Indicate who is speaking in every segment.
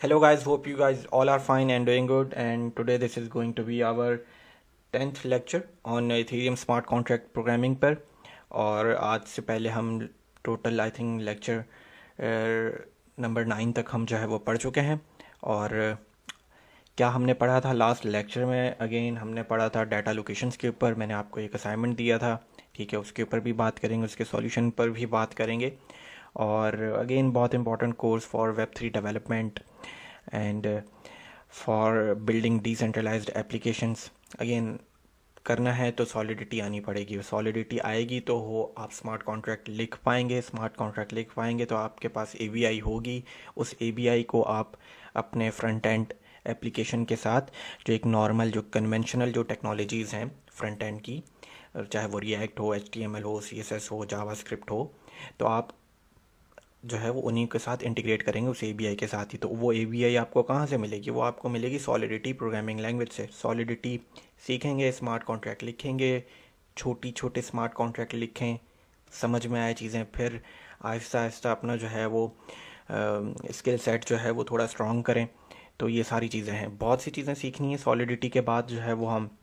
Speaker 1: Hello guys, hope you guys all are fine and doing good, and today this is going to be our 10th lecture on Ethereum smart contract programming पर। और आज से पहले हम total I think lecture number 9 तक हम जो है वो पढ़ चुके हैं। और क्या हमने पढ़ा था लास्ट लेक्चर में? अगेन हमने पढ़ा था डाटा लोकेशंस के ऊपर। मैंने आपको एक असाइनमेंट दिया था, ठीक है, उसके ऊपर भी बात करेंगे, उसके सॉल्यूशन पर भी बात करेंगे। और अगेन बहुत important course for web 3 development and for building decentralized applications. Again करना है तो सॉलिडिटी आनी पड़ेगी। सॉलिडिटी आएगी तो हो आप स्मार्ट कॉन्ट्रैक्ट लिख पाएंगे। स्मार्ट कॉन्ट्रैक्ट लिख पाएंगे तो आपके पास एबीआई होगी। उस एबीआई को आप अपने फ्रंट एंड एप्लीकेशन के साथ, जो एक नॉर्मल जो कन्वेंशनल जो टेक्नोलॉजीज़ हैं फ्रंट एंड की, चाहे वो रिएक्ट हो, एचटीएमएल हो, सीएसएस हो, जावास्क्रिप्ट हो, तो आप जो है वो उन्हीं के साथ इंटीग्रेट करेंगे उस एबीआई के साथ ही। तो वो एबीआई आपको कहाँ से मिलेगी? वो आपको मिलेगी सॉलिडिटी प्रोग्रामिंग लैंग्वेज से। सॉलिडिटी सीखेंगे, स्मार्ट कॉन्ट्रैक्ट लिखेंगे, छोटे स्मार्ट कॉन्ट्रैक्ट लिखें, समझ में आए चीज़ें, फिर आहिस्ता आहिस्ता अपना जो है वो स्किल सेट जो है वो थोड़ा स्ट्रॉन्ग करें। तो ये सारी चीज़ें हैं, बहुत सी चीज़ें सीखनी है। सॉलिडिटी के बाद जो है वो हम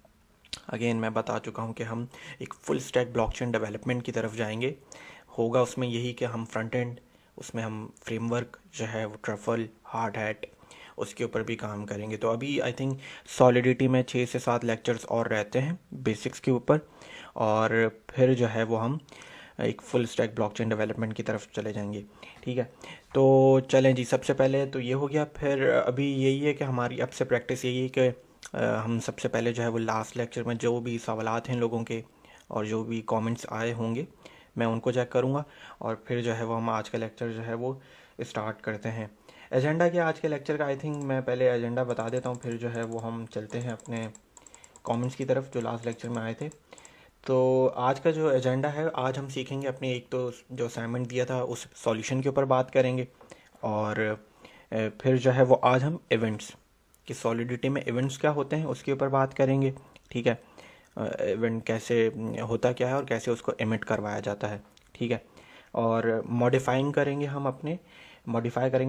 Speaker 1: अगेन मैं बता चुका हूँ कि हम एक फुल स्टैक ब्लॉकचेन डेवलपमेंट की तरफ जाएंगे। होगा उसमें यही कि हम फ्रंट एंड, उसमें हम फ्रेमवर्क जो है वो ट्रफल, हार्ड हैट, उसके ऊपर भी काम करेंगे। तो अभी आई थिंक सॉलिडिटी में 6 से 7 लेक्चर्स और रहते हैं बेसिक्स के ऊपर, और फिर जो है वो हम एक फुल स्टैक ब्लॉकचेन डेवलपमेंट की तरफ चले जाएंगे, ठीक है। तो चलें जी, सबसे पहले तो ये हो गया। फिर अभी यही है कि हमारी अब से प्रैक्टिस यही है कि हम सबसे पहले जो है वो लास्ट लेक्चर में जो भी सवालात हैं लोगों के और जो भी कमेंट्स आए होंगे मैं उनको चेक करूँगा, और फिर जो है वो हम आज का लेक्चर जो है वो स्टार्ट करते हैं। एजेंडा क्या आज के लेक्चर का? आई थिंक मैं पहले एजेंडा बता देता हूँ, फिर जो है वो हम चलते हैं अपने कमेंट्स की तरफ जो लास्ट लेक्चर में आए थे। तो आज का जो एजेंडा है, आज हम सीखेंगे अपने एक तो जो असाइनमेंट दिया था उस सॉल्यूशन के ऊपर बात करेंगे, और फिर जो है वो आज हम इवेंट्स कि सॉलिडिटी में इवेंट्स क्या होते हैं उसके ऊपर बात करेंगे, ठीक है। इवेंट कैसे होता क्या है और कैसे उसको एमिट करवाया जाता है, ठीक है। और मॉडिफाई करेंगे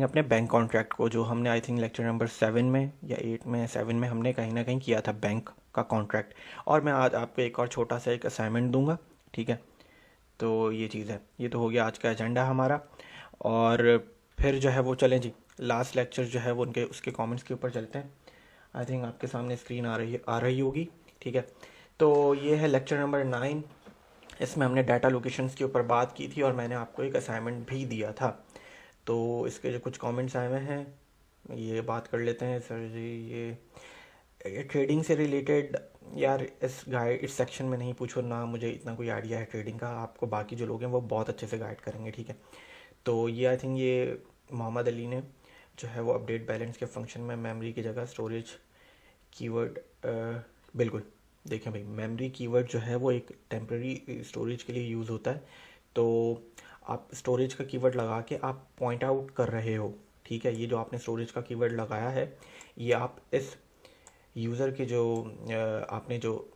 Speaker 1: अपने बैंक कॉन्ट्रैक्ट को, जो हमने आई थिंक लेक्चर नंबर 7 में या 8 में, 7 में हमने कहीं ना कहीं किया था बैंक का कॉन्ट्रैक्ट। और मैं आज आपको एक और छोटा सा एक असाइनमेंट दूंगा, ठीक है। तो ये चीज़ है, ये तो हो गया आज का एजेंडा हमारा। और फिर जो है वो चलें जी, लास्ट लेक्चर जो है वो उनके उसके कमेंट्स के ऊपर चलते हैं। आई थिंक आपके सामने स्क्रीन आ रही होगी, ठीक है। तो ये है लेक्चर नंबर 9। इसमें हमने डाटा लोकेशंस के ऊपर बात की थी और मैंने आपको एक असाइनमेंट भी दिया था। तो इसके जो कुछ कमेंट्स आए हुए हैं ये बात कर लेते हैं। सर जी, ये ट्रेडिंग से रिलेटेड, यार इस सेक्शन में नहीं पूछो ना, मुझे इतना कोई आइडिया है ट्रेडिंग का। आपको बाकी जो लोग हैं वो बहुत अच्छे से गाइड करेंगे, ठीक है। तो ये आई थिंक ये मोहम्मद अली ने जो है वो अपडेट बैलेंस के फंक्शन में मेमोरी की जगह स्टोरेज कीवर्ड, बिल्कुल देखें भाई, मेमोरी कीवर्ड जो है वो एक टेम्प्रेरी स्टोरेज के लिए यूज़ होता है। तो आप स्टोरेज का कीवर्ड लगा के आप पॉइंट आउट कर रहे हो, ठीक है। ये जो आपने स्टोरेज का कीवर्ड लगाया है, ये आप इस यूज़र के जो आपने जो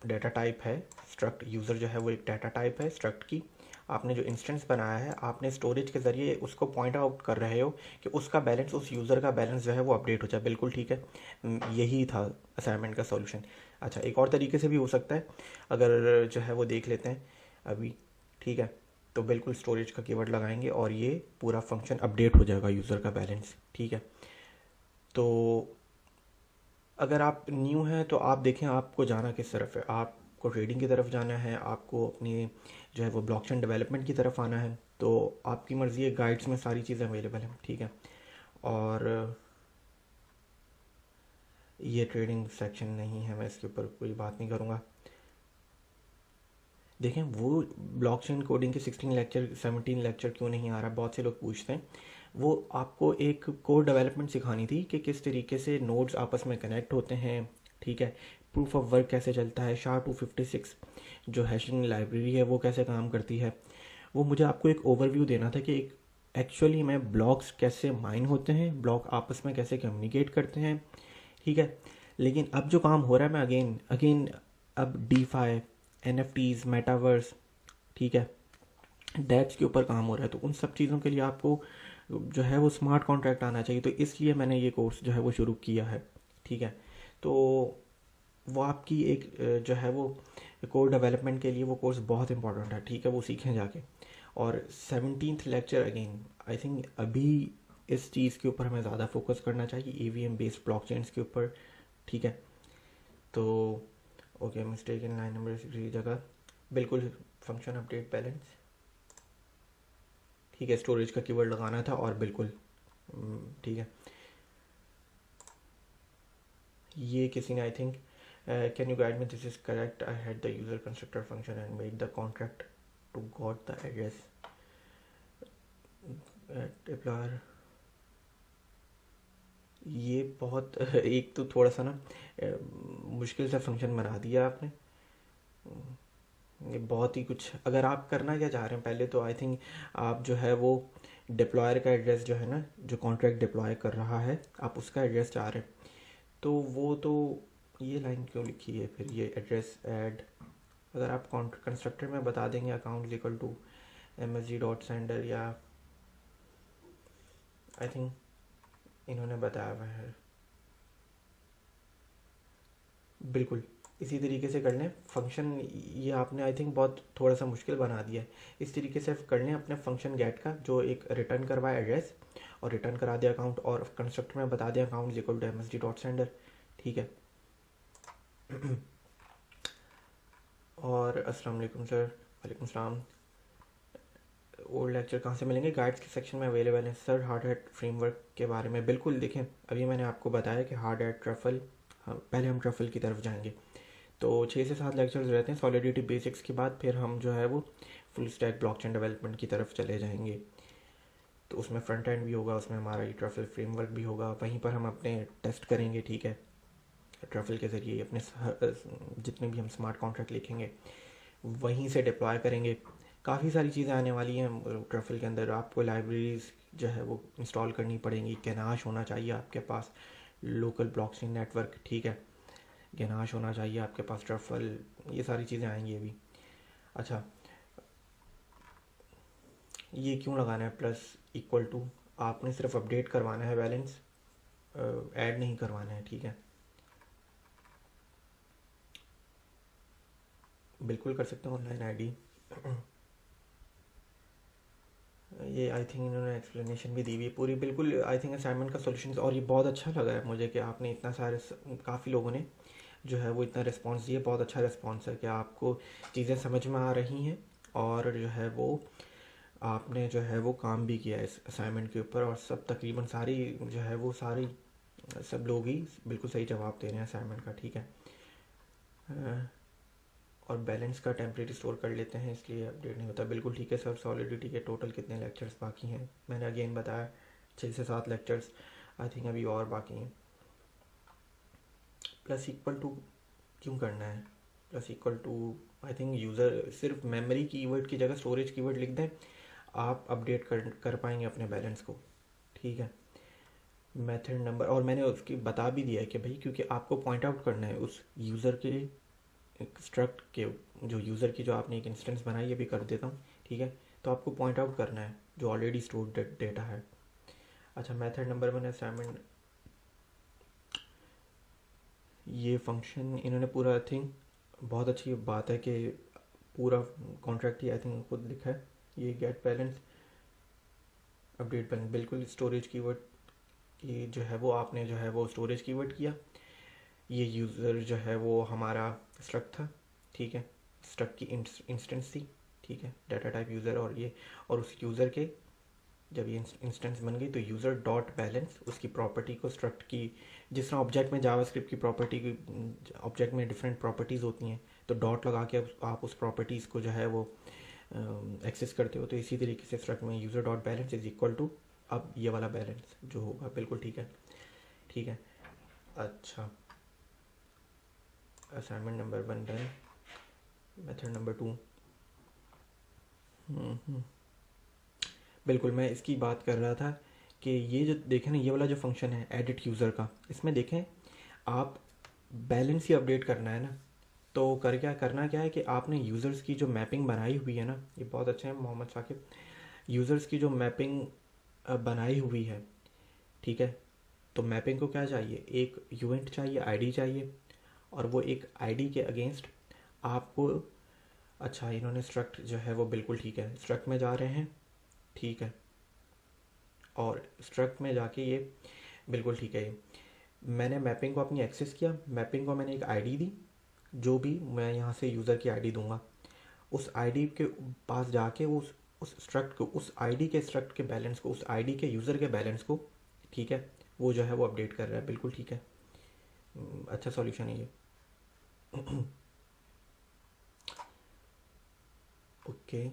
Speaker 1: डाटा टाइप है स्ट्रक्ट, यूज़र जो है वो एक डाटा टाइप है स्ट्रक्ट की, आपने जो इंस्टेंस बनाया है आपने स्टोरेज के ज़रिए उसको पॉइंट आउट कर रहे हो कि उसका बैलेंस, उस यूज़र का बैलेंस जो है वो अपडेट हो जाए। बिल्कुल ठीक है, यही था असाइनमेंट का सॉल्यूशन। अच्छा, एक और तरीके से भी हो सकता है, अगर जो है वो देख लेते हैं अभी, ठीक है। तो बिल्कुल स्टोरेज का कीवर्ड लगाएंगे और ये पूरा फंक्शन अपडेट हो जाएगा यूज़र का बैलेंस, ठीक है। तो अगर आप न्यू हैं तो आप देखें आपको जाना किस तरफ है। आपको ट्रेडिंग की तरफ जाना है, आपको अपनी जो है वो ब्लॉकचेन डेवलपमेंट की तरफ आना है, तो आपकी मर्ज़ी है। गाइड्स में सारी चीज़ें अवेलेबल हैं, ठीक है। और ये ट्रेडिंग सेक्शन नहीं है, मैं इसके ऊपर कोई बात नहीं करूँगा। देखें वो ब्लॉकचेन कोडिंग के 16 लेक्चर 17 लेक्चर क्यों नहीं आ रहा, बहुत से लोग पूछते हैं। वो आपको एक कोड डेवलपमेंट सिखानी थी कि किस तरीके से नोड्स आपस में कनेक्ट होते हैं, ठीक है। प्रूफ ऑफ वर्क कैसे चलता है, SHA-256 जो हैशिंग लाइब्रेरी है वो कैसे काम करती है। वो मुझे आपको एक ओवरव्यू देना था कि एक एक्चुअली में ब्लॉक्स कैसे माइन होते हैं, ब्लॉक आपस में कैसे कम्युनिकेट करते हैं, ठीक है। लेकिन अब जो काम हो रहा है, मैं अगेन अगेन अब DeFi, NFTs, मेटावर्स, ठीक है, डेप्स के ऊपर काम हो रहा है। तो उन सब चीज़ों के लिए आपको जो है वो स्मार्ट कॉन्ट्रैक्ट आना चाहिए, तो इसलिए मैंने ये कोर्स जो है वो शुरू किया है। ठीक है, तो वो आपकी एक जो है वो कोर डेवलपमेंट के लिए वो कोर्स बहुत इंपॉर्टेंट है। ठीक है, वो सीखें जाके। और 17th lecture again I think अभी इस चीज़ के ऊपर हमें ज़्यादा फोकस करना चाहिए, EVM बेस्ड ब्लॉकचेन्स के ऊपर। ठीक है, तो okay, mistake in line number 6 की जगह बिल्कुल फंक्शन अपडेट बैलेंस। ठीक है, स्टोरेज का कीवर्ड लगाना था और बिल्कुल ठीक है। ये किसी ने I think can you guide me this is correct, I had the user constructor function and made the contract to got the address deployer. ये बहुत एक तो थोड़ा सा ना मुश्किल सा फंक्शन बना दिया आपने। ये बहुत ही कुछ, अगर आप करना क्या चाह रहे हैं पहले तो आई थिंक आप जो है वो डिप्लॉयर का एड्रेस जो है ना, जो कॉन्ट्रैक्ट डिप्लॉय कर रहा है आप उसका एड्रेस चाह रहे हैं, तो वो तो ये लाइन क्यों लिखी है फिर, ये एड्रेस ऐड अगर आप कंस्ट्रक्टर में बता देंगे अकाउंट इक्वल टू msg.sender, या आई थिंक इन्होंने बताया हुआ है बिल्कुल इसी तरीके से कर लें फंक्शन। ये आपने आई थिंक बहुत थोड़ा सा मुश्किल बना दिया है। इस तरीके से कर लें अपने फंक्शन गेट का, जो एक रिटर्न करवाए एड्रेस और रिटर्न करा दिया अकाउंट, और कंस्ट्रक्टर में बता दिया अकाउंट इक्वल टू msg.sender। ठीक है। और अस्सलाम वालेकुम सर। वालेकुम सलाम। ओल्ड लेक्चर कहाँ से मिलेंगे? गाइड्स के सेक्शन में अवेलेबल है सर। हार्ड हैट फ्रेमवर्क के बारे में बिल्कुल देखें, अभी मैंने आपको बताया कि हार्ड हैट ट्रफल, पहले हम ट्रफल की तरफ जाएंगे। तो 6 से 7 लेक्चर्स रहते हैं सॉलिडिटी बेसिक्स के बाद, फिर हम जो है वो फुल स्टैक ब्लॉकचेन डेवलपमेंट की तरफ चले जाएंगे। तो उसमें फ्रंट एंड भी होगा, उसमें हमारा ये ट्रफल फ्रेमवर्क भी होगा, वहीं पर हम अपने टेस्ट करेंगे। ठीक है, ट्रफल के ज़रिए अपने जितने भी हम स्मार्ट कॉन्ट्रैक्ट लिखेंगे वहीं से डिप्लॉय करेंगे। काफ़ी सारी चीज़ें आने वाली हैं ट्रफल के अंदर। आपको लाइब्रेरीज जो है वो इंस्टॉल करनी पड़ेंगी, गनाश होना चाहिए आपके पास, लोकल ब्लॉकचेन नेटवर्क। ठीक है, गनाश होना चाहिए आपके पास, ट्रफल, ये सारी चीज़ें आएंगी अभी। अच्छा, ये क्यों लगाना है प्लस इक्वल टू? आपने सिर्फ अपडेट करवाना है बैलेंस, ऐड नहीं करवाना है। ठीक है, बिल्कुल कर सकते हैं ऑनलाइन आईडी। ये आई थिंक इन्होंने एक्सप्लेनेशन भी दी हुई है पूरी, बिल्कुल आई थिंक असाइनमेंट का सॉल्यूशन। और ये बहुत अच्छा लगा है मुझे कि आपने इतना सारे, काफ़ी लोगों ने जो है वो इतना रिस्पांस दिया। बहुत अच्छा रिस्पांस है कि आपको चीज़ें समझ में आ रही हैं, और जो है वो आपने जो है वो काम भी किया है इस असाइनमेंट के ऊपर, और सब तकरीबन सारी जो है वो सारी सब लोग ही बिल्कुल सही जवाब दे रहे हैं असाइनमेंट का। ठीक है, और बैलेंस का टेम्परेरी स्टोर कर लेते हैं इसलिए अपडेट नहीं होता। बिल्कुल ठीक है सर। सॉलिडिटी के टोटल कितने लेक्चर्स बाकी हैं? मैंने अगेन बताया 6 से 7 लेक्चर्स आई थिंक अभी और बाकी हैं। प्लस इक्वल टू क्यों करना है? Plus equal to I think user सिर्फ मेमोरी कीवर्ड की जगह स्टोरेज कीवर्ड लिख दें, आप अपडेट कर पाएंगे अपने बैलेंस को। ठीक है, मेथड नंबर, और मैंने उसकी बता भी दिया है कि भाई क्योंकि आपको पॉइंट आउट करना है उस यूज़र के स्ट्रक्ट के, जो यूज़र की जो आपने एक इंस्टेंस बनाई है भी कर देता हूँ। ठीक है, तो आपको पॉइंट आउट करना है जो ऑलरेडी स्टोर्ड डेटा है। अच्छा, मेथड नंबर 1 असाइनमेंट, ये फंक्शन इन्होंने पूरा आई थिंक, बहुत अच्छी बात है कि पूरा कॉन्ट्रैक्ट ही आई थिंक खुद लिखा है। ये गेट बैलेंस अपडेट बैलेंस, बिल्कुल स्टोरेज कीवर्ड की जो है वो आपने जो है वो स्टोरेज कीवर्ड किया। ये यूज़र जो है वो हमारा स्ट्रक्ट था। ठीक है, स्ट्रक्ट की इंस्टेंस थी। ठीक है, डाटा टाइप यूज़र, और ये, और उस यूज़र के जब ये इंस्टेंस बन गई तो यूज़र डॉट बैलेंस उसकी प्रॉपर्टी को स्ट्रक्ट की, जिस तरह ऑब्जेक्ट में जावास्क्रिप्ट की प्रॉपर्टी की, ऑब्जेक्ट में डिफरेंट प्रॉपर्टीज़ होती हैं, तो डॉट लगा के आप उस प्रॉपर्टीज़ को जो है वो एक्सेस करते हो। तो इसी तरीके से स्ट्रक्ट में user dot balance is equal to अब ये वाला बैलेंस जो होगा। बिल्कुल ठीक है। ठीक है, अच्छा, assignment number 1 done. Method number 2, बिल्कुल मैं इसकी बात कर रहा था कि ये जो देखें ना, ये वाला जो फंक्शन है एडिट यूज़र का, इसमें देखें आप बैलेंस ही अपडेट करना है ना, तो करना क्या है कि आपने यूज़र्स की जो मैपिंग बनाई हुई है ना, ये बहुत अच्छा है मोहम्मद साकिब, यूज़र्स की जो मैपिंग बनाई हुई है, ठीक है। तो मैपिंग को क्या चाहिए, एक यूएंट चाहिए, आईडी चाहिए, और वो एक आईडी के अगेंस्ट आपको, अच्छा इन्होंने स्ट्रक्ट जो है वो बिल्कुल ठीक है, स्ट्रक्ट में जा रहे हैं, ठीक है, और स्ट्रक्ट में जाके ये बिल्कुल ठीक है। ये मैंने मैपिंग को अपनी एक्सेस किया, मैपिंग को मैंने एक आईडी दी, जो भी मैं यहाँ से यूज़र की आईडी दूंगा, उस आईडी के पास जाके वो उस स्ट्रक्ट को, उस आईडी के स्ट्रक्ट के बैलेंस को, उस आईडी के यूज़र के बैलेंस को, ठीक है, वो जो है वो अपडेट कर रहा है, बिल्कुल ठीक है। अच्छा सॉल्यूशन है ये। ओके,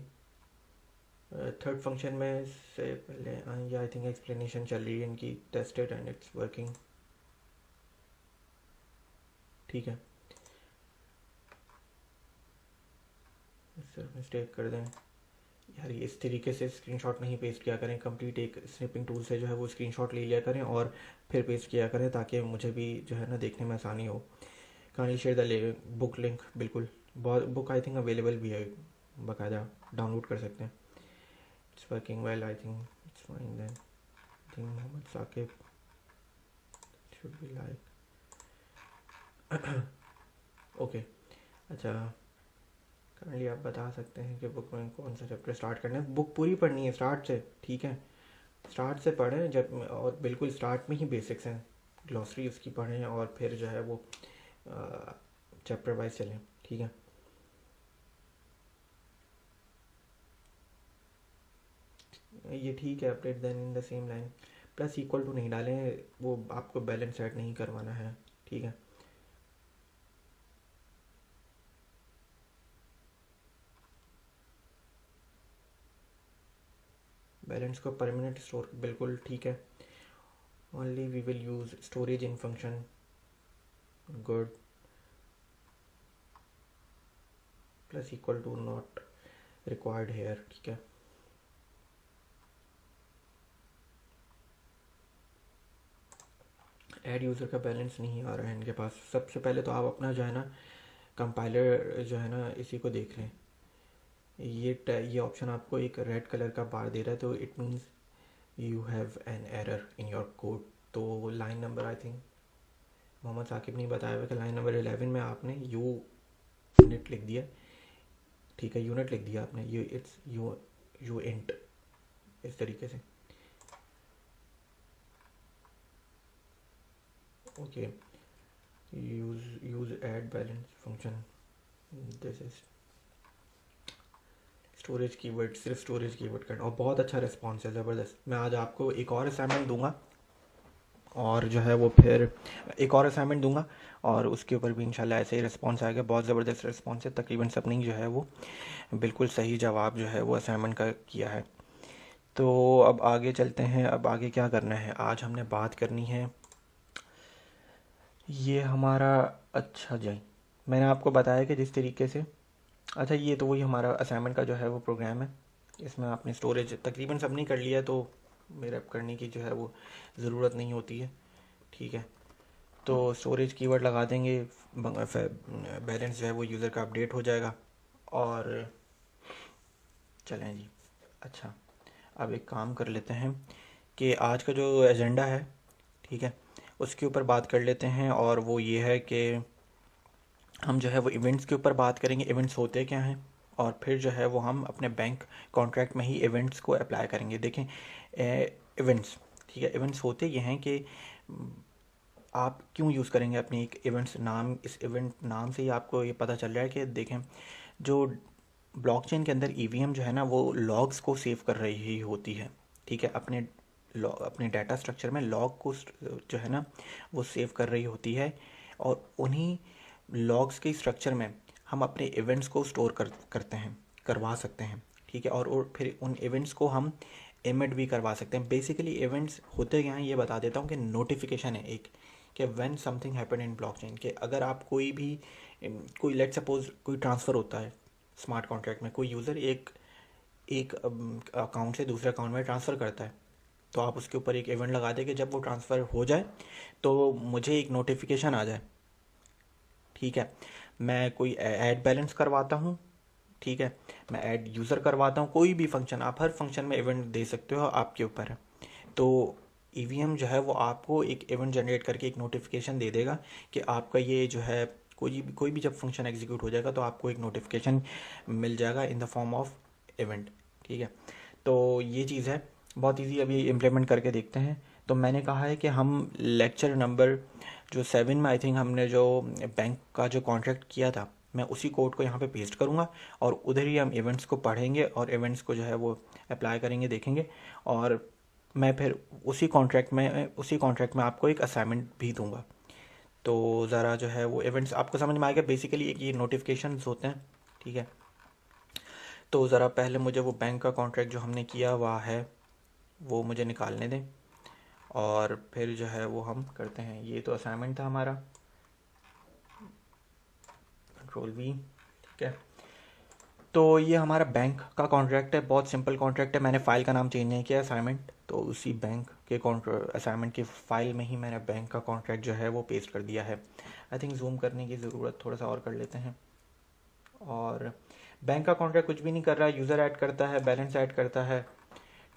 Speaker 1: थर्ड फंक्शन में से पहले ये आई थिंक एक्सप्लेनेशन चल रही है इनकी, टेस्टेड एंड इट्स वर्किंग, ठीक है। सर मिस्टेक कर दें यार, ये इस तरीके से स्क्रीनशॉट नहीं पेस्ट किया करें, कंप्लीट एक स्निपिंग टूल से जो है वो स्क्रीनशॉट ले लिया करें और फिर पेस्ट किया करें, ताकि मुझे भी जो है ना देखने में आसानी हो। Kindly share the book link, बिल्कुल, बहुत बुक आई थिंक अवेलेबल भी है, बाकायदा डाउनलोड कर सकते हैं। It's working well, I think it's fine then. I think Mohammad Saqib should be like okay. अच्छा, काइंडली आप बता सकते हैं कि बुक में कौन सा चैप्टर स्टार्ट करना है। बुक पूरी पढ़नी है स्टार्ट से, ठीक है, स्टार्ट से पढ़ें जब, और बिल्कुल स्टार्ट में ही बेसिक्स हैं, ग्लॉसरी उसकी पढ़ें और फिर जो है वो चैप्टर वाइज चलें, ठीक है। ये ठीक है, update then in the same line, plus equal to नहीं डालें, वो आपको बैलेंस ऐड नहीं करवाना है, ठीक है। बैलेंस को परमानेंट स्टोर, बिल्कुल ठीक है। Only we will use storage in function, good, plus equal to not required here, ठीक है। ऐड यूज़र का बैलेंस नहीं आ रहा है इनके पास। सबसे पहले तो आप अपना जो है ना कंपाइलर जो है ना इसी को देख लें, ये ऑप्शन आपको एक रेड कलर का बार दे रहा है, तो it means you have an error in your code. तो line number, I think Mohammad Saqib ने बताया हुआ कि लाइन नंबर 11 में आपने यूनिट लिख दिया, ठीक है, यूनिट लिख दिया आपने, यू इट्स यू इंट, इस तरीके से, okay. Use add balance function, this is storage keyword, सिर्फ स्टोरेज कीवर्ड का, और बहुत अच्छा रिस्पॉन्स है, ज़बरदस्त। मैं आज आपको एक और असाइनमेंट दूंगा, और जो है वो फिर एक और असाइनमेंट दूंगा, और उसके ऊपर भी इंशाल्लाह ऐसे ही रिस्पॉन्स आएगा, बहुत ज़बरदस्त रिस्पॉन्स है, तकरीबन सबने जो है वो बिल्कुल सही जवाब जो है वो असाइनमेंट का किया है। तो अब आगे चलते हैं, अब आगे क्या करना है, आज हमने बात करनी है ये हमारा, अच्छा जी मैंने आपको बताया कि जिस तरीके से, अच्छा ये तो वही हमारा असाइनमेंट का जो है वो प्रोग्राम है, इसमें आपने स्टोरेज तकरीबन सब नहीं कर लिया, तो मेरे अब करने की जो है वो ज़रूरत नहीं होती है, ठीक है। तो स्टोरेज कीवर्ड लगा देंगे, बैलेंस जो है वो यूज़र का अपडेट हो जाएगा, और चलें जी। अच्छा, अब एक काम कर लेते हैं कि आज का जो एजेंडा है, ठीक है, उसके ऊपर बात कर लेते हैं, और वो ये है कि हम जो है वो इवेंट्स के ऊपर बात करेंगे, इवेंट्स होते क्या हैं, और फिर जो है वो हम अपने बैंक कॉन्ट्रैक्ट में ही इवेंट्स को अप्लाई करेंगे। देखें, इवेंट्स, ठीक है, इवेंट्स होते ये हैं कि आप क्यों यूज़ करेंगे अपनी एक इवेंट्स नाम, इस इवेंट नाम से ही आपको ये पता चल रहा है कि देखें, जो ब्लॉकचेन के अंदर ईवीएम जो है ना वो लॉग्स को सेव कर रही होती है, ठीक है, अपने डाटा स्ट्रक्चर में लॉग को जो है ना वो सेव कर रही होती है, और उन्हीं लॉग्स के स्ट्रक्चर में हम अपने इवेंट्स को स्टोर करते हैं, करवा सकते हैं, ठीक है, और फिर उन इवेंट्स को हम एमिट भी करवा सकते हैं। बेसिकली इवेंट्स होते क्या हैं ये बता देता हूँ, कि नोटिफिकेशन है एक, कि when something happen in blockchain, कि अगर आप कोई लेट सपोज कोई ट्रांसफ़र होता है स्मार्ट कॉन्ट्रैक्ट में, कोई यूज़र एक एक अकाउंट से दूसरे अकाउंट में ट्रांसफ़र करता है, तो आप उसके ऊपर एक इवेंट लगा दें कि जब वो ट्रांसफ़र हो जाए तो मुझे एक नोटिफिकेशन आ जाए, ठीक है। मैं कोई ऐड बैलेंस करवाता हूँ, ठीक है, मैं ऐड यूज़र करवाता हूँ, कोई भी फंक्शन, आप हर फंक्शन में इवेंट दे सकते हो, आपके ऊपर है। तो ईवीएम जो है वो आपको एक इवेंट जनरेट करके एक नोटिफिकेशन दे देगा कि आपका ये जो है कोई भी जब फंक्शन एग्जीक्यूट हो जाएगा तो आपको एक नोटिफिकेशन मिल जाएगा in the form of event. ठीक है, तो ये चीज़ है, बहुत इजी। अभी इम्प्लीमेंट करके देखते हैं। तो मैंने कहा है कि हम लेक्चर नंबर जो 7 में आई थिंक हमने जो बैंक का जो कॉन्ट्रैक्ट किया था, मैं उसी कोड को यहाँ पे पेस्ट करूँगा और उधर ही हम इवेंट्स को पढ़ेंगे और इवेंट्स को जो है वो अप्लाई करेंगे, देखेंगे। और मैं फिर उसी कॉन्ट्रैक्ट में आपको एक असाइनमेंट भी दूंगा। तो ज़रा जो है वो इवेंट्स आपको समझ में आएगा। बेसिकली एक ये नोटिफिकेशंस होते हैं। ठीक है, तो ज़रा पहले मुझे वो बैंक का कॉन्ट्रैक्ट जो हमने किया हुआ है वो मुझे निकालने दें और फिर जो है वो हम करते हैं। ये तो असाइनमेंट था हमारा, Ctrl+V। ठीक है, तो ये हमारा बैंक का कॉन्ट्रैक्ट है, बहुत सिंपल कॉन्ट्रैक्ट है। मैंने फ़ाइल का नाम चेंज नहीं किया, असाइनमेंट, तो उसी बैंक के असाइनमेंट की फ़ाइल में ही मैंने बैंक का कॉन्ट्रैक्ट जो है वो पेस्ट कर दिया है। आई थिंक जूम करने की ज़रूरत थोड़ा सा और कर लेते हैं। और बैंक का कॉन्ट्रैक्ट कुछ भी नहीं कर रहा है, यूज़र ऐड करता है, बैलेंस ऐड करता है,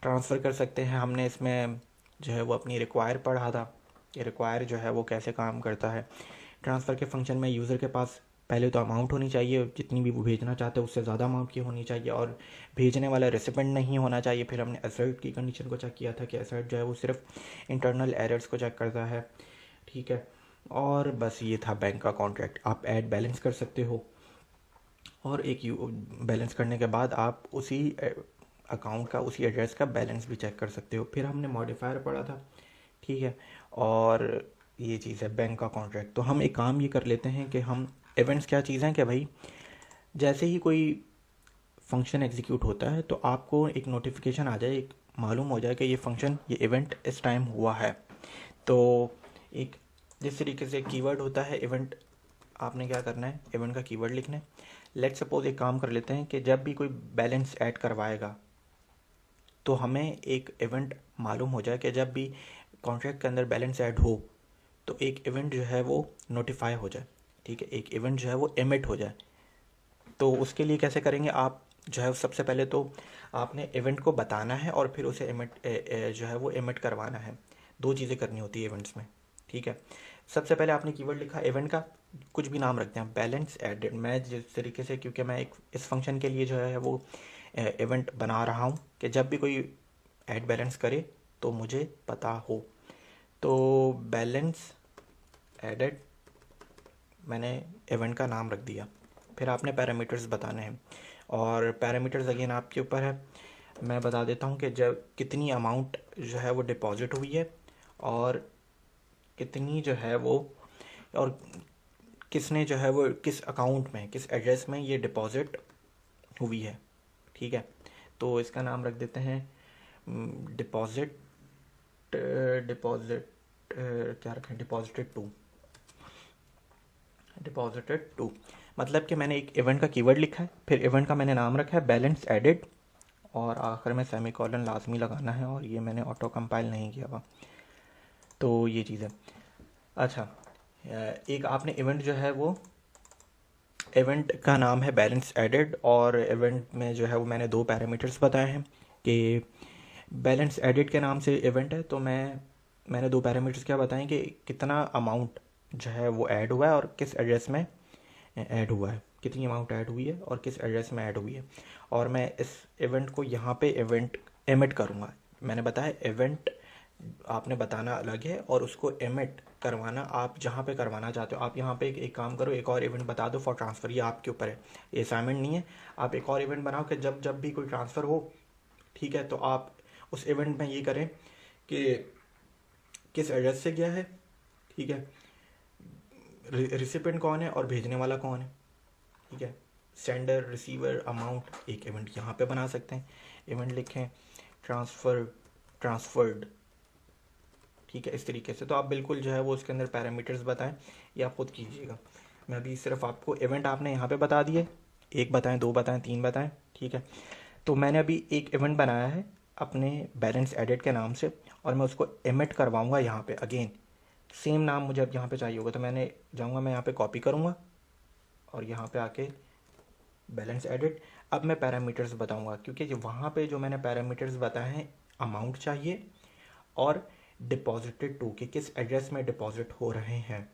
Speaker 1: ट्रांसफ़र कर सकते हैं। हमने इसमें जो है वो अपनी रिक्वायर पढ़ा था कि रिक्वायर जो है वो कैसे काम करता है। ट्रांसफ़र के फंक्शन में यूज़र के पास पहले तो अमाउंट होनी चाहिए, जितनी भी वो भेजना चाहते हैं उससे ज़्यादा अमाउंट की होनी चाहिए, और भेजने वाला रेसिपेंट नहीं होना चाहिए। फिर हमने असर्ट की कंडीशन को चेक किया था कि असर्ट जो है वो सिर्फ इंटरनल एरर्स को चेक करता है। ठीक है, और बस ये था बैंक का कॉन्ट्रैक्ट। आप ऐड बैलेंस कर सकते हो और एक बैलेंस करने के बाद आप उसी अकाउंट का, उसी एड्रेस का बैलेंस भी चेक कर सकते हो। फिर हमने मॉडिफायर पढ़ा था। ठीक है, और ये चीज़ है बैंक का कॉन्ट्रैक्ट। तो हम एक काम ये कर लेते हैं कि हम इवेंट्स क्या चीज़ हैं कि भाई जैसे ही कोई फंक्शन एग्जीक्यूट होता है तो आपको एक नोटिफिकेशन आ जाए, एक मालूम हो जाए कि ये फंक्शन, ये इवेंट इस टाइम हुआ है। तो एक जिस तरीके से कीवर्ड होता है इवेंट, आपने क्या करना है, इवेंट का कीवर्ड लिखना है। लेट्स सपोज एक काम कर लेते हैं कि जब भी कोई बैलेंस ऐड करवाएगा तो हमें एक इवेंट मालूम हो जाए कि जब भी कॉन्ट्रैक्ट के अंदर बैलेंस ऐड हो तो एक इवेंट जो है वो नोटिफाई हो जाए। ठीक है, एक इवेंट जो है वो एमिट हो जाए। तो उसके लिए कैसे करेंगे आप, जो है सबसे पहले तो आपने इवेंट को बताना है और फिर उसे एमिट जो है वो एमिट करवाना है। दो चीज़ें करनी होती है इवेंट्स में। ठीक है, सबसे पहले आपने कीवर्ड लिखा इवेंट का, कुछ भी नाम रखते हैं, बैलेंस एडेड। मैं जिस तरीके से, क्योंकि मैं एक इस फंक्शन के लिए जो है वो इवेंट बना रहा हूँ कि जब भी कोई ऐड बैलेंस करे तो मुझे पता हो। तो बैलेंस एडेड मैंने इवेंट का नाम रख दिया। फिर आपने पैरामीटर्स बताने हैं और पैरामीटर्स अगेन आपके ऊपर है। मैं बता देता हूँ कि जब कितनी अमाउंट जो है वो डिपॉजिट हुई है और कितनी जो है वो, और किसने जो है वो किस अकाउंट में, किस एड्रेस में ये डिपॉजिट हुई है। ठीक है, तो इसका नाम रख देते हैं डिपॉजिट, डिपॉजिट क्या रखें, डिपॉजिटेड टू। मतलब कि मैंने एक इवेंट का कीवर्ड लिखा है, फिर इवेंट का मैंने नाम रखा है बैलेंस एडेड, और आखिर में सेमीकोलन लाजमी लगाना है, और ये मैंने ऑटो कंपाइल नहीं किया हुआ। तो ये चीज़ है। अच्छा, एक आपने इवेंट जो है वो, इवेंट का नाम है बैलेंस एडेड, और इवेंट में जो है वो मैंने दो पैरामीटर्स बताए हैं कि बैलेंस एडेड के नाम से इवेंट है। तो मैंने दो पैरामीटर्स क्या बताएं कि कितना अमाउंट जो है वो ऐड हुआ है और किस एड्रेस में ऐड हुआ है, कितनी अमाउंट ऐड हुई है और किस एड्रेस में ऐड हुई है। और मैं इस इवेंट को यहाँ पे इवेंट एमिट करूँगा। मैंने बताया इवेंट आपने बताना अलग है और उसको एमिट करवाना आप जहाँ पे करवाना चाहते हो। आप यहाँ पे एक काम करो, एक और इवेंट बता दो फॉर ट्रांसफ़र, ये आपके ऊपर है, ये असाइनमेंट नहीं है। आप एक और इवेंट बनाओ कि जब जब भी कोई ट्रांसफ़र हो, ठीक है, तो आप उस इवेंट में ये करें कि किस एड्रेस से गया है, ठीक है, रिसिपेंट कौन है और भेजने वाला कौन है। ठीक है, सेंडर, रिसीवर, अमाउंट, एक इवेंट यहाँ पे बना सकते हैं। इवेंट लिखें ट्रांसफर्ड। ठीक है, इस तरीके से। तो आप बिल्कुल जो है वो उसके अंदर पैरामीटर्स बताएं, या आप खुद कीजिएगा। मैं अभी सिर्फ आपको इवेंट आपने यहाँ पे बता दिए, एक बताएं, दो बताएं, तीन बताएं। ठीक है, तो मैंने अभी एक इवेंट बनाया है अपने बैलेंस एडिट के नाम से, और मैं उसको एमिट करवाऊँगा यहाँ पे। अगेन सेम नाम मुझे अब यहाँ पे चाहिए होगा, तो मैंने जाऊँगा, मैं यहाँ पे कॉपी करूँगा और यहाँ पे आके बैलेंस एडिट। अब मैं पैरामीटर्स बताऊँगा, क्योंकि वहाँ पे जो मैंने पैरामीटर्स बताए हैं, अमाउंट चाहिए और डिपॉजिटेड टू के किस एड्रेस में डिपॉजिट हो रहे हैं।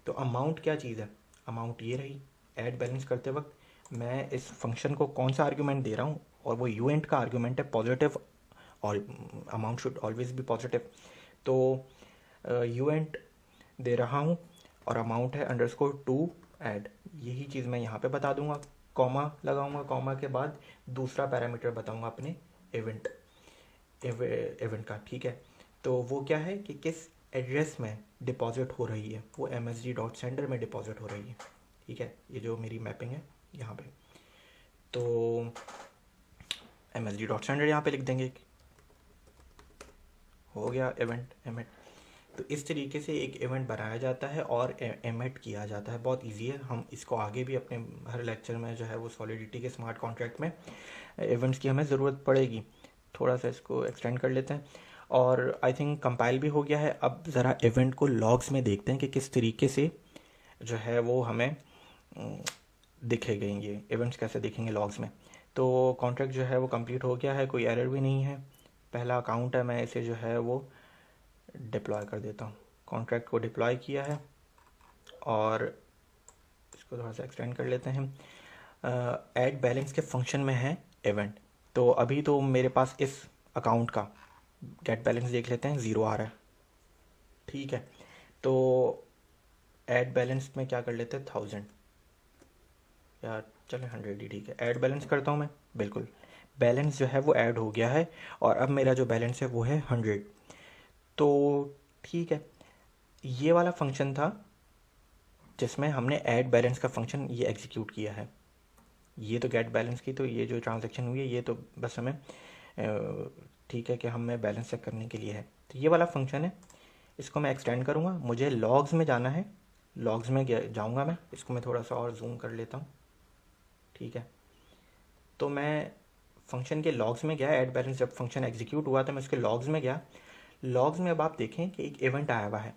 Speaker 1: तो अमाउंट क्या चीज़ है, अमाउंट ये रही। ऐड बैलेंस करते वक्त मैं इस फंक्शन को कौन सा आर्ग्यूमेंट दे रहा हूँ, और वो यूएंट का आर्ग्यूमेंट है पॉजिटिव, और amount should always be positive. तो यूएंट दे रहा हूँ और अमाउंट है अंडरस्कोर टू ऐड, यही चीज़ मैं यहाँ पे बता दूंगा। कॉमा लगाऊंगा, कॉमा के बाद दूसरा पैरामीटर बताऊंगा अपने इवेंट इवेंट का, ठीक है। तो वो क्या है कि किस एड्रेस में डिपॉजिट हो रही है, वो msg.sender में डिपॉजिट हो रही है, ठीक है। ये जो मेरी मैपिंग है यहाँ पे, तो msg.sender यहाँ पे लिख देंगे, हो गया इवेंट। तो इस तरीके से एक इवेंट बनाया जाता है और एमिट किया जाता है, बहुत इजी है। हम इसको आगे भी अपने हर लेक्चर में जो है वो सॉलिडिटी के स्मार्ट कॉन्ट्रैक्ट में इवेंट्स की हमें ज़रूरत पड़ेगी। थोड़ा सा इसको एक्सटेंड कर लेते हैं, और आई थिंक कंपाइल भी हो गया है। अब ज़रा इवेंट को लॉग्स में देखते हैं कि किस तरीके से जो है वो हमें दिखेंगे, ये इवेंट्स कैसे दिखेंगे लॉग्स में। तो कॉन्ट्रैक्ट जो है वो कंप्लीट हो गया है, कोई एरर भी नहीं है। पहला अकाउंट है, मैं इसे जो है वो डिप्लॉय कर देता हूँ। कॉन्ट्रैक्ट को डिप्लॉय किया है और इसको थोड़ा सा एक्सटेंड कर लेते हैं। ऐड बैलेंस के फंक्शन में है इवेंट, तो अभी तो मेरे पास इस अकाउंट का गेट बैलेंस देख लेते हैं, ज़ीरो आ रहा है, ठीक है। तो ऐड बैलेंस में क्या कर लेते हैं, 1000, या चले 100 ही ठीक है। ऐड बैलेंस करता हूँ मैं, बिल्कुल बैलेंस जो है वो ऐड हो गया है, और अब मेरा जो बैलेंस है वो है 100। तो ठीक है, ये वाला फंक्शन था जिसमें हमने ऐड बैलेंस का फंक्शन ये एग्जीक्यूट किया है। ये तो गेट बैलेंस की, तो ये जो ट्रांजैक्शन हुई है ये तो बस हमें ठीक है कि हमें बैलेंस चेक करने के लिए है। तो ये वाला फंक्शन है, इसको मैं एक्सटेंड करूँगा। मुझे लॉग्स में जाना है, लॉग्स में जाऊँगा मैं, इसको मैं थोड़ा सा और जूम कर लेता हूँ, ठीक है। तो मैं फंक्शन के लॉग्स में गया, ऐड बैलेंस जब फंक्शन एग्जीक्यूट हुआ तो मैं उसके लॉग्स में गया। लॉग्स में अब आप देखें कि एक इवेंट आया हुआ है,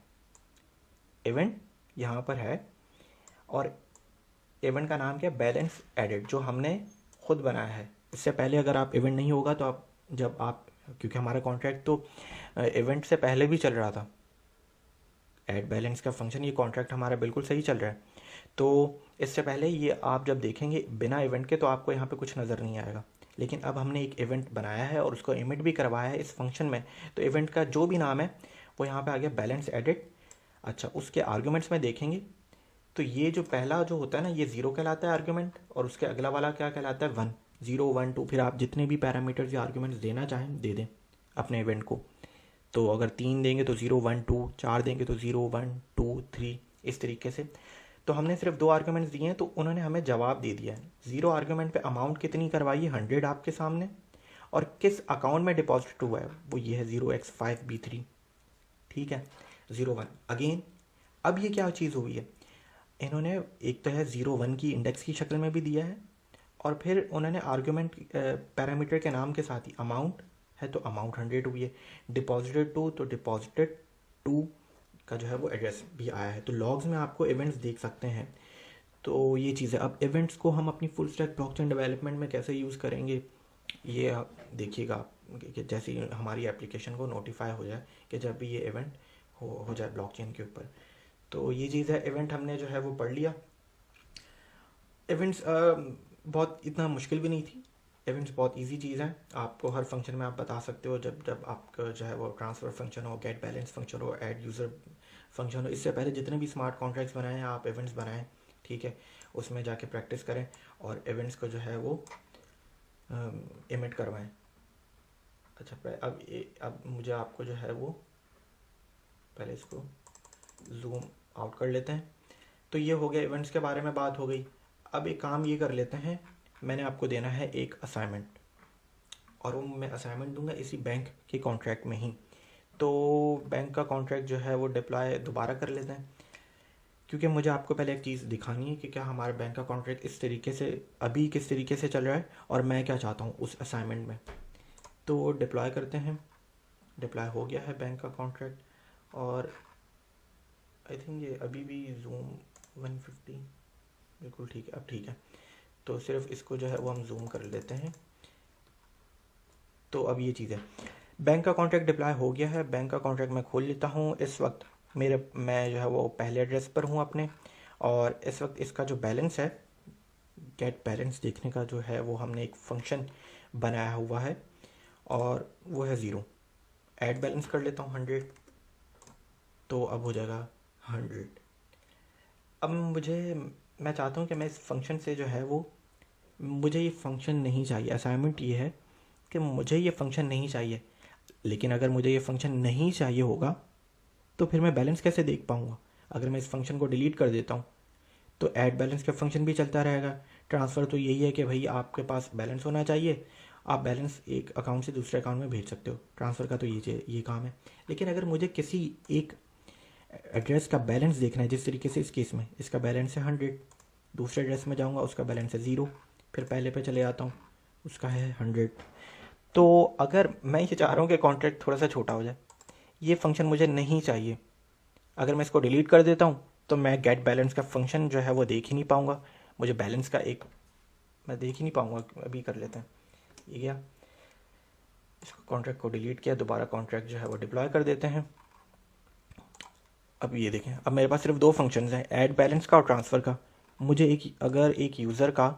Speaker 1: इवेंट यहाँ पर है, और इवेंट का नाम क्या है, बैलेंस एडिट, जो हमने खुद बनाया है। इससे पहले अगर आप इवेंट नहीं होगा तो आप जब आप, क्योंकि हमारा कॉन्ट्रैक्ट तो इवेंट से पहले भी चल रहा था, ऐड बैलेंस का फंक्शन, ये कॉन्ट्रैक्ट हमारा बिल्कुल सही चल रहा है। तो इससे पहले ये आप जब देखेंगे बिना इवेंट के तो आपको यहाँ पे कुछ नज़र नहीं आएगा, लेकिन अब हमने एक इवेंट बनाया है और उसको इमिट भी करवाया है इस फंक्शन में। तो इवेंट का जो भी नाम है वो यहाँ पे आ गया, बैलेंस एडिट। अच्छा, उसके आर्ग्यूमेंट्स में देखेंगे तो ये जो पहला जो होता है ना, ये ज़ीरो कहलाता है आर्ग्यूमेंट, और उसके अगला वाला क्या कहलाता है, 1, 0, 1, 2। फिर आप जितने भी पैरामीटर्स या आर्ग्यूमेंट्स देना चाहें दे दें अपने इवेंट को। तो अगर 3 देंगे तो 0, 1, 2, 4 देंगे तो 0, 1, 2, 3, इस तरीके से। तो हमने सिर्फ 2 आर्ग्यूमेंट्स दिए हैं तो उन्होंने हमें जवाब दे दिया है। 0 आर्ग्यूमेंट पे अमाउंट कितनी करवाई है, 100 आपके सामने, और किस अकाउंट में डिपॉजिट हुआ है वो ये है 0x5b3, ठीक है, 01 अगेन। अब ये क्या चीज़ हुई है, इन्होंने एक तो है 01 की इंडेक्स की शक्ल में भी दिया है, और फिर उन्होंने आर्ग्यूमेंट पैरामीटर के नाम के साथ ही अमाउंट है तो अमाउंट 100 हुई है, डिपॉजिटेड टू तो डिपॉजिटेड टू का जो है वो एड्रेस भी आया है। तो लॉग्स में आपको इवेंट्स देख सकते हैं। तो ये चीज़ है। अब इवेंट्स को हम अपनी फुल स्टैक ब्लॉकचेन डेवलपमेंट में कैसे यूज़ करेंगे, ये आप देखिएगा कि जैसे ही हमारी एप्लीकेशन को नोटिफाई हो जाए कि जब भी ये इवेंट हो जाए ब्लॉकचेन के ऊपर। तो ये चीज़ है, इवेंट हमने जो है वो पढ़ लिया। इवेंट्स बहुत इतना मुश्किल भी नहीं थी, इवेंट्स बहुत इजी चीज़ है। आपको हर फंक्शन में आप बता सकते हो, जब जब आपका जो है वो ट्रांसफ़र फंक्शन हो, गेट बैलेंस फंक्शन हो, ऐड यूज़र फंक्शन हो, इससे पहले जितने भी स्मार्ट कॉन्ट्रैक्ट्स बनाए हैं आप इवेंट्स बनाएं, ठीक है, उसमें जाके प्रैक्टिस करें और इवेंट्स को जो है वो इमिट करवाएं। अच्छा, अब मुझे आपको जो है वो पहले इसको जूम आउट कर लेते हैं। तो ये हो गया, इवेंट्स के बारे में बात हो गई। अब एक काम ये कर लेते हैं, मैंने आपको देना है एक असाइनमेंट, और वो मैं असाइनमेंट दूंगा इसी बैंक के कॉन्ट्रैक्ट में ही। तो बैंक का कॉन्ट्रैक्ट जो है वो डिप्लॉय दोबारा कर लेते हैं, क्योंकि मुझे आपको पहले एक चीज़ दिखानी है कि क्या हमारे बैंक का कॉन्ट्रैक्ट इस तरीके से अभी किस तरीके से चल रहा है और मैं क्या चाहता हूँ उस असाइनमेंट में। तो डिप्लॉय करते हैं, डिप्लॉय हो गया है बैंक का कॉन्ट्रैक्ट, और आई थिंक ये अभी भी जूम 150 बिल्कुल ठीक है, अब ठीक है। तो सिर्फ इसको जो है वो हम जूम कर लेते हैं। तो अब ये चीज़ है, बैंक का कॉन्ट्रैक्ट डिप्लॉय हो गया है। बैंक का कॉन्ट्रैक्ट मैं खोल लेता हूँ। इस वक्त मैं जो है वो पहले एड्रेस पर हूँ अपने, और इस वक्त इसका जो बैलेंस है, गेट बैलेंस देखने का जो है वो हमने एक फंक्शन बनाया हुआ है और वो है 0। ऐड बैलेंस कर लेता हूँ 100, तो अब हो जाएगा 100। अब मैं चाहता हूँ कि मैं इस फंक्शन से जो है वो, मुझे ये फंक्शन नहीं चाहिए। असाइनमेंट ये है कि मुझे ये फंक्शन नहीं चाहिए, लेकिन अगर मुझे ये फंक्शन नहीं चाहिए होगा तो फिर मैं बैलेंस कैसे देख पाऊँगा? अगर मैं इस फंक्शन को डिलीट कर देता हूँ तो ऐड बैलेंस का फंक्शन भी चलता रहेगा। ट्रांसफ़र तो यही है कि भाई आपके पास बैलेंस होना चाहिए, आप बैलेंस एक अकाउंट से दूसरे अकाउंट में भेज सकते हो। ट्रांसफ़र का तो ये काम है। लेकिन अगर मुझे किसी एक एड्रेस का बैलेंस देखना है, जिस तरीके से इस केस में इसका बैलेंस है 100, दूसरे एड्रेस में जाऊंगा उसका बैलेंस है 0, फिर पहले पे चले जाता हूँ उसका है 100। तो अगर मैं ये चाह रहा हूँ कि कॉन्ट्रैक्ट थोड़ा सा छोटा हो जाए, ये फंक्शन मुझे नहीं चाहिए। अगर मैं इसको डिलीट कर देता हूँ तो मैं गेट बैलेंस का फंक्शन जो है वो देख ही नहीं पाऊँगा। मुझे बैलेंस का एक मैं देख ही नहीं पाऊँगा। अभी कर लेते हैं, ये गया, इसको कॉन्ट्रैक्ट को डिलीट किया, दोबारा कॉन्ट्रैक्ट जो है वो डिप्लॉय कर देते हैं। अब ये देखें, अब मेरे पास सिर्फ 2 फंक्शंस हैं, ऐड बैलेंस का और ट्रांसफ़र का। मुझे अगर एक यूज़र का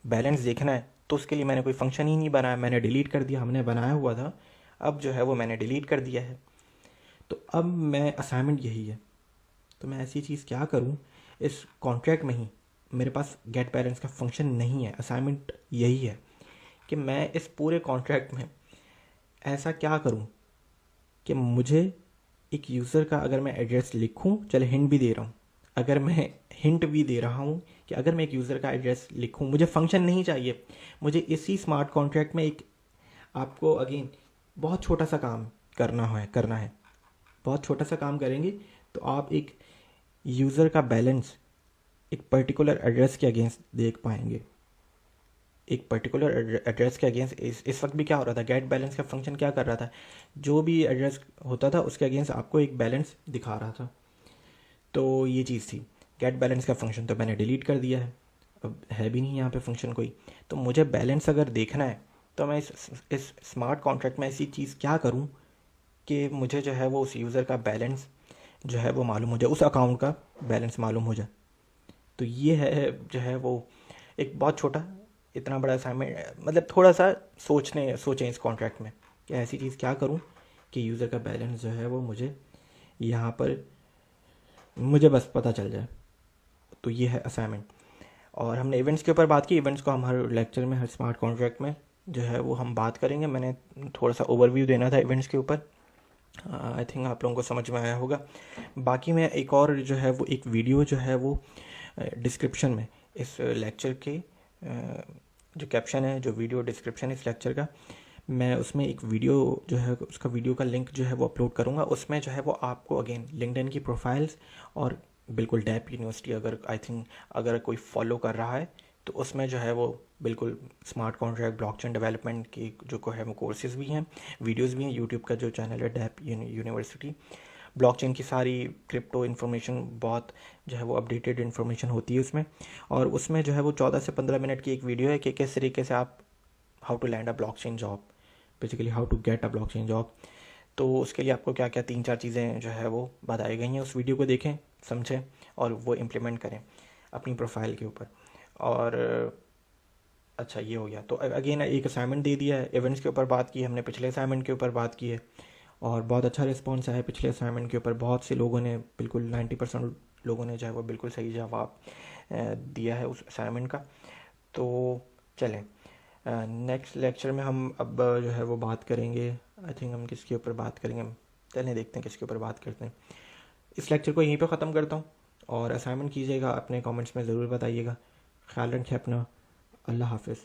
Speaker 1: बैलेंस देखना है तो उसके लिए मैंने कोई फंक्शन ही नहीं बनाया, मैंने डिलीट कर दिया। हमने बनाया हुआ था, अब जो है वो मैंने डिलीट कर दिया है। तो अब मैं असाइनमेंट यही है, तो मैं ऐसी चीज़ क्या करूं, इस कॉन्ट्रैक्ट में ही मेरे पास गेट बैलेंस का फंक्शन नहीं है। असाइनमेंट यही है कि मैं इस पूरे कॉन्ट्रैक्ट में ऐसा क्या करूं कि मुझे एक यूज़र का अगर मैं एड्रेस लिखूं, चले हिंट भी दे रहा हूं, अगर मैं हिंट भी दे रहा हूं कि अगर मैं एक यूज़र का एड्रेस लिखूं, मुझे फंक्शन नहीं चाहिए, मुझे इसी स्मार्ट कॉन्ट्रैक्ट में एक, आपको अगेन बहुत छोटा सा काम करना है। बहुत छोटा सा काम करेंगे तो आप एक यूज़र का बैलेंस एक पर्टिकुलर एड्रेस के अगेंस्ट देख पाएंगे। एक पर्टिकुलर एड्रेस के अगेंस्ट इस वक्त भी क्या हो रहा था, गेट बैलेंस का फंक्शन क्या कर रहा था, जो भी एड्रेस होता था उसके अगेंस्ट आपको एक बैलेंस दिखा रहा था। तो ये चीज़ थी। गेट बैलेंस का फंक्शन तो मैंने डिलीट कर दिया है, अब है भी नहीं यहाँ पे फंक्शन कोई। तो मुझे बैलेंस अगर देखना है तो मैं इस स्मार्ट कॉन्ट्रैक्ट में ऐसी चीज़ क्या करूँ कि मुझे जो है वो उस यूज़र का बैलेंस जो है वो मालूम हो जाए, उस अकाउंट का बैलेंस मालूम हो जाए। तो ये है जो है वो एक बहुत छोटा, इतना बड़ा असाइनमेंट, मतलब थोड़ा सा सोचें इस कॉन्ट्रैक्ट में कि ऐसी चीज़ क्या करूं कि यूज़र का बैलेंस जो है वो मुझे यहाँ पर मुझे बस पता चल जाए। तो ये है असाइनमेंट। और हमने इवेंट्स के ऊपर बात की। इवेंट्स को हम हर लेक्चर में, हर स्मार्ट कॉन्ट्रैक्ट में जो है वो हम बात करेंगे। मैंने थोड़ा सा ओवरव्यू देना था इवेंट्स के ऊपर, आई थिंक आप लोगों को समझ में आया होगा। बाकी मैं एक और जो है वो एक वीडियो जो है वो डिस्क्रिप्शन में, इस लेक्चर के जो कैप्शन है, जो वीडियो डिस्क्रिप्शन इस लेक्चर का, मैं उसमें एक वीडियो जो है उसका वीडियो का लिंक जो है वो अपलोड करूँगा। उसमें जो है वो आपको अगेन लिंक्डइन की प्रोफाइल्स और बिल्कुल डैप यूनिवर्सिटी अगर आई थिंक अगर कोई फॉलो कर रहा है तो उसमें जो है वो बिल्कुल स्मार्ट कॉन्ट्रैक्ट, ब्लॉकचेन डेवलपमेंट की जो को है वो कोर्सेज़ भी हैं, वीडियोज़ भी हैं। यूट्यूब का जो चैनल है डैप यूनिवर्सिटी, ब्लॉकचेन की सारी क्रिप्टो इन्फॉर्मेशन बहुत जो है वो अपडेटेड इन्फॉर्मेशन होती है उसमें। और उसमें जो है वो 14 से 15 मिनट की एक वीडियो है कि किस तरीके से आप how to land a blockchain job, basically how to get a blockchain job. तो उसके लिए आपको क्या क्या 3-4 चीज़ें जो है वो बताई गई हैं। उस वीडियो को देखें, समझें और वो इम्प्लीमेंट करें अपनी प्रोफाइल के ऊपर। और अच्छा, ये हो गया। तो अगेन एक असाइनमेंट दे दिया है, इवेंट्स के ऊपर बात की हमने, पिछले असाइनमेंट के ऊपर बात की है और बहुत अच्छा रिस्पॉन्स आया पिछले असाइनमेंट के ऊपर। बहुत से लोगों ने, बिल्कुल 90% लोगों ने जो है वो बिल्कुल सही जवाब दिया है उस असाइनमेंट का। तो चलें नेक्स्ट लेक्चर में हम अब जो है वो बात करेंगे, आई थिंक हम किसके ऊपर बात करेंगे, चलें देखते हैं किसके ऊपर बात करते हैं। इस लेक्चर को यहीं पे ख़त्म करता हूँ और असाइनमेंट कीजिएगा, अपने कमेंट्स में ज़रूर बताइएगा। ख्याल रखें अपना। अल्लाह हाफिज़।